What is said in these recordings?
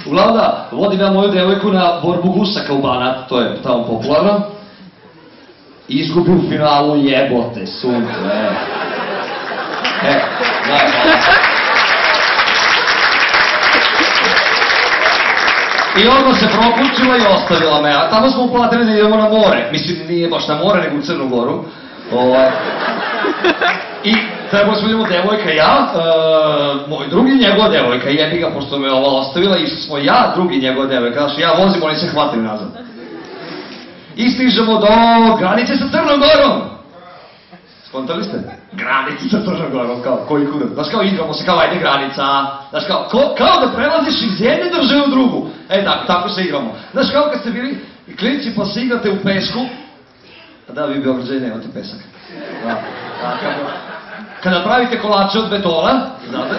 Uglavnom da, vodim ja moju devojku na borbu gusaka u Banat, to je tamo popularno. Izgubi u finalu, jebote, sunce, daj. I odmah se prokućila i ostavila me, a tamo smo uplatili da idemo na more. Mislim, nije baš na more, nego u Crnu Goru. I trebali smo idemo devojka i ja, moj drugi njegova devojka, jebi ga, pošto me ova ostavila, išli smo ja, drugi njegova devojka, znači ja vozim, oni se hvatili nazad. I stižemo do granice sa Crnom Gorom. Skontali ste? Granice sa Crnom Gorom, kao, koji kuda. Znaš kao, igramo se kao, ajde granica, znaš kao da prelaziš iz jedne države u drugu. Tako se igramo. Znaš kao kad ste bili klinci pa se igrate u pesku, da, vi Beograđani nemate pesak. Kada pravite kolače od betona, znate,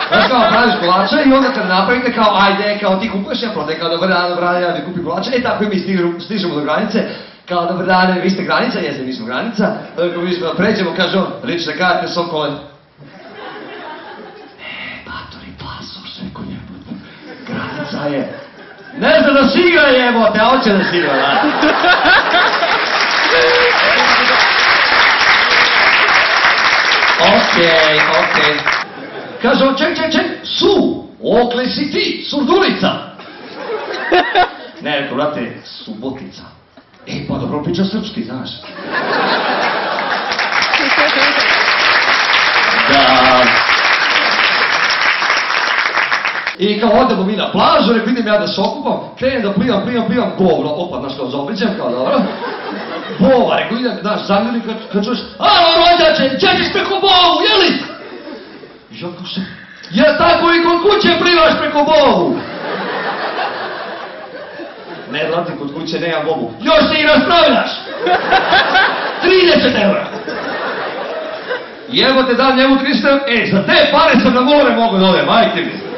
znaš kao praviš kolače i onda kada napravite kao ajde, kao ti kupuješ, ja prodaj kao dobar dan, ja ti kupim kolače, tako i mi stižemo do granice, kao dobar dan, vi ste granica, jeste, mi smo granica, ako mi smo pređemo, kaže on, lične karte, Sokole. Batori, pasoš, rekao njemu, granica je, ne zna da si igra jebote, a hoće da si igra, da. Okej. Kaže on, ček, su, okle si ti, Surdulica. Ne, rekao, brate, Subotica. Pa dobro priča srpski, znaš. Da. I kao odemo mi na plažu, rekao, idem ja da se okupam, krenem da plivam, govno, opa, znaš kao zobliđem, kao dobro. Bova, rekao, idem, znaš, zamljeni kad čuješ, alo, rođače, ćeš preko Bovu, jeli? I želko se, ja tako i kod kuće plivaš preko Bovu. Ne, brate, kod kuće nemam Bovu. Još se i raspravljaš! 30 € Jebote, dam njemu 300 €, za te pare sam na more mogu da odem, majke mi.